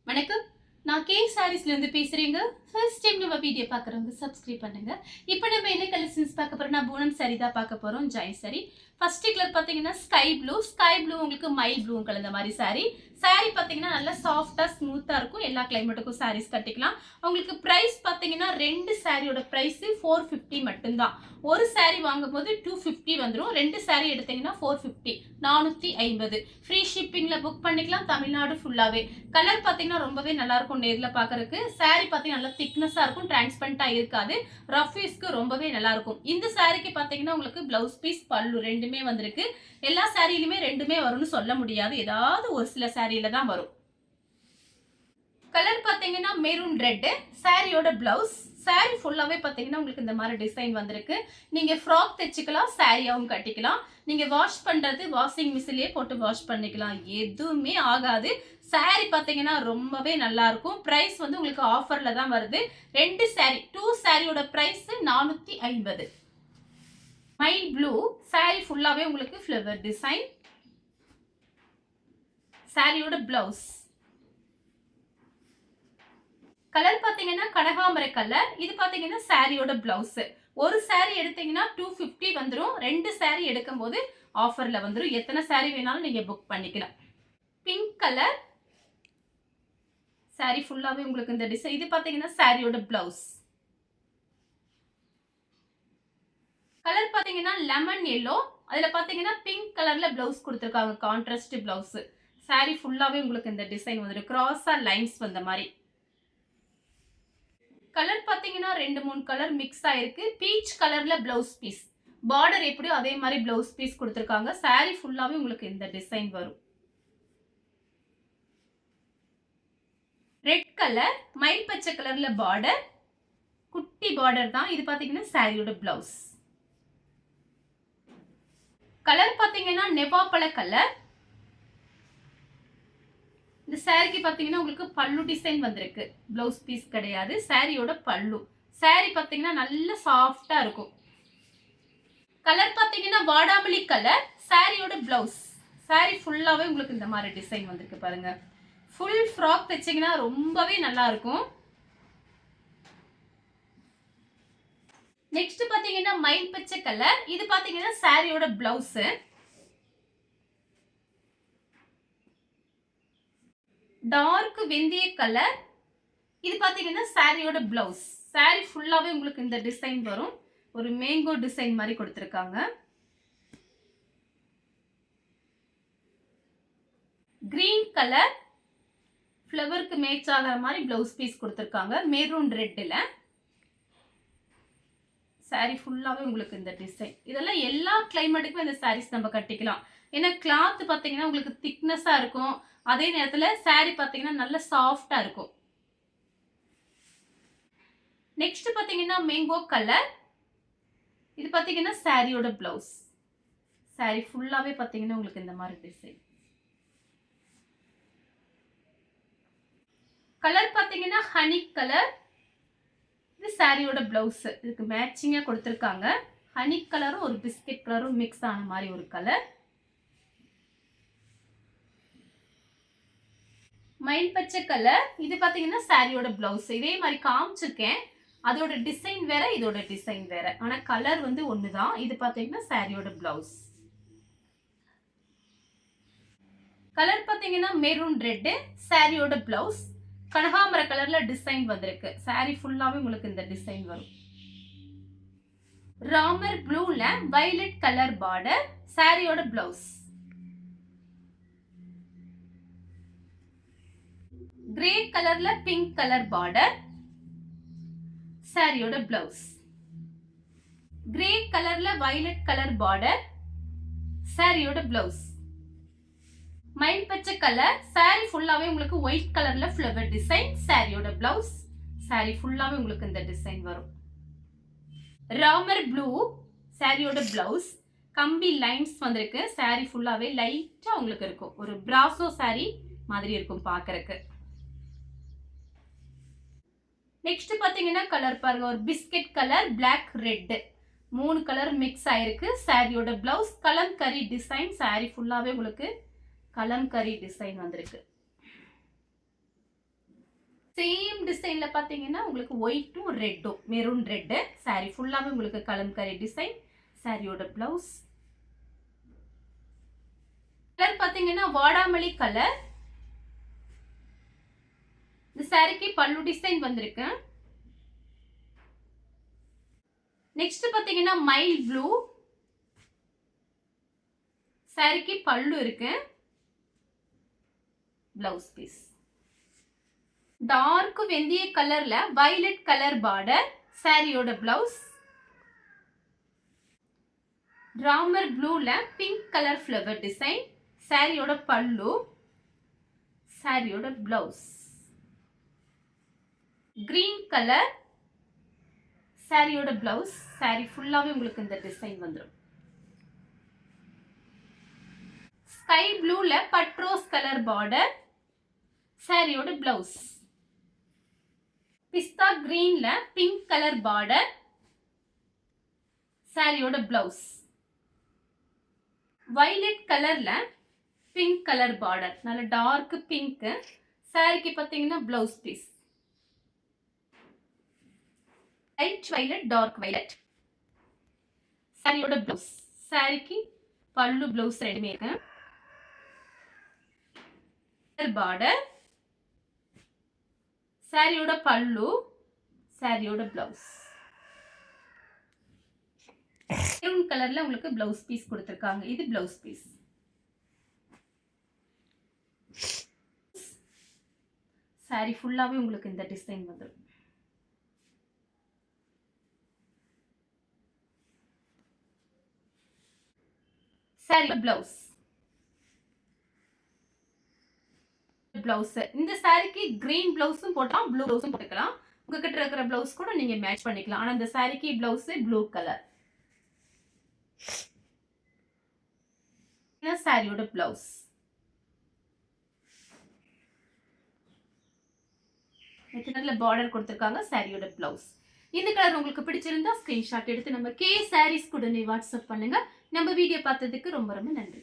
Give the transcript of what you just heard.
வணக்கம். நான் கே சாரீஸ்ல இருந்து பேசுறேங்க. ஃபர்ஸ்ட் டைம் நம்ம வீடியோ பார்க்குறவங்க சப்ஸ்கிரைப் பண்ணுங்க. இப்போ நம்ம என்ன கலெக்ஷன்ஸ் பார்க்க போறோம்னா பூனம் சாரி தான் பார்க்க போறோம். Joy sorry. ஃபர்ஸ்ட் கலர் பார்த்தீங்கன்னா ஸ்கை ப்ளூ உங்களுக்கு மைல் ப்ளூ கலந்த மாதிரி சாரி. சாரி பார்த்தீங்கன்னா நல்லா சாஃப்டா ஸ்மூத்தா இருக்கும். எல்லா கிளைமேட்டுக்கும் சாரீஸ் கட்டிக்கலாம். உங்களுக்கு பிரைஸ் பார்த்தீங்கன்னா ரெண்டு சாரியோட பிரைஸ் 450 மட்டும்தான். ஒரு சாரி வாங்கும்போது 250 வந்துடும். ரெண்டு சாரி எடுத்தீங்கன்னா 450 450. ஃப்ரீ ஷிப்பிங்ல புக் பண்ணிக்கலாம் தமிழ்நாடு ஃபுல்லாவே. கலர் பார்த்தீங்கன்னா ரொம்பவே நல்லா இருக்கும் நேர்ல பார்க்கறதுக்கு. சாரி பார்த்தீங்கன்னா நல்லா திக்னஸா இருக்கும், டிரான்ஸ்பரண்டா இருக்காது. ரஃப் யூஸ்க்கு ரொம்பவே நல்லா இருக்கும். இந்த சாரிக்கு பார்த்தீங்கன்னா உங்களுக்கு பிளவுஸ் பீஸ் பல்லு ரெண்டுமே வந்திருக்கு. எல்லா சாரியிலுமே ரெண்டுமே வரும்னு சொல்ல முடியாது, ஏதாவது ஒரு சில சாரியில தான் வரும். கலர் பார்த்தீங்கன்னா மெரூன் ரெட். சாரியோட பிளவுஸ். சாரி ஃபுல்லாவே பார்த்தீங்கன்னா உங்களுக்கு இந்த மாதிரி டிசைன் வந்திருக்கு. நீங்க ஃப்ராக் தைச்சுக்கலாம், சாரியாவும் கட்டிக்கலாம். நீங்க வாஷ் பண்றது வாஷிங் மிஷின்லயே போட்டு வாஷ் பண்ணிக்கலாம், எதுவுமே ஆகாது. சாரி பார்த்தீங்கன்னா ரொம்பவே நல்லா இருக்கும். பிரைஸ் வந்து உங்களுக்கு ஆஃபர்ல தான் வருது. ரெண்டு சாரி 2 சாரியோட பிரைஸ் 450. Mile blue. சாரி ஃபுல்லாவே உங்களுக்கு ஃப்ளவர் டிசைன். சாரியோட பிளவுஸ். கலர் பாத்தீங்கன்னா கனகாம்பர கலர். இது பாத்தீங்கன்னா சாரியோட பிளவுஸ். ஒரு சாரி எடுத்தீங்கன்னா 250 வந்துடும். ரெண்டு சாரி எடுக்கும் போது ஆஃபர்ல வந்துடும். எத்தனை சாரி வேணாலும் நீங்க புக் பண்ணிக்கலாம். Pink colour. சாரி ஃபுல்லாவே உங்களுக்கு இந்த டிசைன். இது பாத்தீங்கன்னா சாரியோட பிளவுஸ். கலர் பாத்தீங்கன்னா லெமன் எல்லோ. அதுல பாத்தீங்கன்னா பிங்க் கலர்ல பிளவுஸ் கொடுத்திருக்காங்க, கான்ட்ராஸ்ட் பிளவுஸ். சாரி ஃபுல்லாவே உங்களுக்கு இந்த டிசைன் வந்துடும், கிராஸா லைன்ஸ் வந்த மாதிரி. கலர் பாத்தீங்கன்னா 2-3 கலர் மிக்ஸ் ஆயிருக்கு. பீச் கலர்ல பிளவுஸ் பீஸ். பார்டர் எப்படியோ அதே மாதிரி பிளவுஸ் பீஸ் கொடுத்திருக்காங்க. சாரி ஃபுல்லாவே உங்களுக்கு இந்த டிசைன் வரும். ரெட் கலர் மயில் பச்சை கலர்ல பார்டர், குட்டி பார்டர் தான். இது பாத்தீங்கன்னா சாரியோட பிளவுஸ். கலர் பாத்தீங்கன்னா நெவாப்பழ கலர். இந்த சாரிக்கு பாத்தீங்கன்னா உங்களுக்கு பல்லு டிசைன் வந்திருக்கு, பிளவுஸ் பீஸ் கிடையாது. சாரியோட பல்லு. சாரி பாத்தீங்கன்னா நல்ல சாஃப்டா இருக்கும். கலர் பாத்தீங்கன்னா வாடாமல்லி கலர். சாரியோட பிளவுஸ். சாரி ஃபுல்லாவே உங்களுக்கு இந்த மாதிரி டிசைன் வந்திருக்கு பாருங்க. ஃபுல் ஃப்ராக் தைச்சீங்கன்னா ரொம்பவே நல்லா இருக்கும். நெக்ஸ்ட் பாத்தீங்கன்னா மயில் பச்சை கலர். இது பாத்தீங்கன்னா சாரியோட பிளவுஸ். டார்க் வெந்தய கலர். இது பாத்தீங்கன்னா சாரியோட பிளவுஸ். சாரி ஃபுல்லாவே உங்களுக்கு இந்த டிசைன் வரும். ஒரு மேங்கோ டிசைன் மாதிரி கொடுத்திருக்காங்க. Green colour. ஃப்ளவருக்கு மேட்ச் ஆகிற மாதிரி பிளவுஸ் பீஸ் கொடுத்திருக்காங்க, மெரூன் ரெட்ல. சாரி ஃபுல்லாவே உங்களுக்கு இந்த டிசைன். இதெல்லாம் எல்லா கிளைமேட்டுக்கும் இந்த சாரீஸ் நம்ம கட்டிக்கலாம். ஏன்னா கிளாத் பாத்தீங்கன்னா உங்களுக்கு திக்னஸா இருக்கும். அதே நேரத்துல சாரி பாத்தீங்கன்னா நல்ல சாஃப்டா இருக்கும். நெக்ஸ்ட் பாத்தீங்கன்னா மேங்கோ கலர். இது பாத்தீங்கன்னா சாரியோட பிளவுஸ். சாரி ஃபுல்லாவே பாத்தீங்கன்னா உங்களுக்கு இந்த மாதிரி டிசைன். கலர் பாத்தீங்கன்னா ஹனி கலர். இது சாரியோட பிளவுஸ். இதுக்கு மேட்சிங்கா கொடுத்திருக்காங்க. ஹனி கலரும் ஒரு பிஸ்கட் கலரும் மிக்ஸ் ஆன மாதிரி ஒரு கலர். மயில் பச்சை கலர். இது பாத்தீங்கன்னா சாரியோட பிளவுஸ். இதே மாதிரி காமிச்சிருக்கேன், அதோட டிசைன் வேற, இதோட டிசைன் வேற. ஆனா கலர் வந்து ஒண்ணுதான். இது பாத்தீங்கன்னா சாரியோட பிளவுஸ். கலர் பாத்தீங்கன்னா மெரூன் ரெட். சாரியோட பிளவுஸ். கனகாம்பர கலர்ல டிசைன் வந்திருக்கு. சாரி ஃபுல்லாவே உங்களுக்கு இந்த டிசைன் வரும். ராமர் ப்ளூல வயலட் கலர் பார்டர். சாரியோட பிளவுஸ். கிரே கலர்ல பிங்க் கலர் பார்டர். சாரியோட பிளவுஸ். கிரே கலர்ல வயலட் கலர் பார்டர். சாரியோட பிளவுஸ். மயில் பச்சை கலர். சாரி ஃபுல்லாவே உங்களுக்கு ஒயிட் கலர்ல ஃப்ளவர் டிசைன். சாரியோட பிளவுஸ். சாரி ஃபுல்லாவே உங்களுக்கு இந்த டிசைன் வரும். ராமர் ப்ளூ. சாரியோட பிளவுஸ். கம்பி லைன்ஸ் வந்திருக்கு. சாரி ஃபுல்லாவே லைட்டா உங்களுக்கு இருக்கும், ஒரு பிராசோ சாரி மாதிரி இருக்கும் பாக்குறதுக்கு. நெக்ஸ்ட் பாத்தீங்கன்னா கலர் பாருங்க, ஒரு biscuit colour, black red, 3 colour mix ஆயிருக்கு. சாரியோட பிளவுஸ் கலம்கரி டிசைன். சாரி ஃபுல்லாவே உங்களுக்கு கலம்கரி டிசைன் வந்திருக்கு. சேம் டிசைன்ல பாத்தீங்கன்னா உங்களுக்கு ஒயிட்டும் ரெட்டும் மெரூன் ரெட் saree ஃபுல்லாவே உங்களுக்கு கலம்கரி டிசைன். சாரியோட பிளவுஸ் கலர் பாத்தீங்கன்னா வாடாமல்லி கலர். இந்த சாரிக்கு பல்லு டிசைன் வந்திருக்கு. நெக்ஸ்ட் பாத்தீங்கன்னா மைல் ப்ளூ. சாரிக்கு பல்லு இருக்கு. பிளவுஸ் பீஸ் டார்க் வெந்தய கலர்ல வயலட் கலர் பார்டர். சாரியோட பிளவுஸ் ராமர் ப்ளூல பிங்க் கலர் ஃப்ளவர் டிசைன். சாரியோட பல்லு. சாரியோட பிளவுஸ் கிரீன் கலர். சாரியோட பிளவுஸ். சாரி ஃபுல்லாவே உங்களுக்கு இந்த டிசைன் வந்துடும். ஸ்கை ப்ளூல பட்ரோஸ் கலர் பார்டர். சாரியோட பிளவுஸ் பிஸ்தா கிரீன்ல பிங்க் கலர் பார்டர். சாரியோட பிளவுஸ் வயலட் கலர்ல பிங்க் கலர் பார்டர். நல்ல டார்க் பிங்க். சாரிக்கு பாத்தீங்கன்னா blouse piece light violet dark violet. சாரியோட பிளவுஸ். சாரிக்கு பல்லு பிளவுஸ் ரெண்டுமே இருக்கு. பார்டர். சாரியோட பல்லு. சாரியோட பிளவுஸ் மெரூன் கலர்ல உங்களுக்கு பிளவுஸ் பீஸ் கொடுத்திருக்காங்க. இது பிளவுஸ் பீஸ். சாரி ஃபுல்லாவே உங்களுக்கு இந்த டிசைன் வந்துடும். Sorry blouse. பிளவுஸ் இந்த சாரிக்கு கிரீன் பிளவுஸும் போடலாம் ப்ளூ பிளவுஸும் போட்டுக்கலாம். உங்ககிட்ட இருக்கிற பிளவுஸ் கூட நீங்க மேட்ச் பண்ணிக்கலாம். ஆனா இந்த சாரிக்கு பிளவுஸ் ப்ளூ கலர். சாரியோட பிளவுஸ் பார்டர் கொடுத்திருக்காங்க. சாரியோட பிளவுஸ். இந்த கலர் உங்களுக்கு பிடிச்சிருந்தா ஸ்கிரீன்ஷாட் எடுத்து நம்ம கே சாரீஸ் கூட வாட்ஸ்அப் பண்ணுங்க. நம்ம வீடியோ பார்த்ததுக்கு ரொம்ப ரொம்ப நன்றி.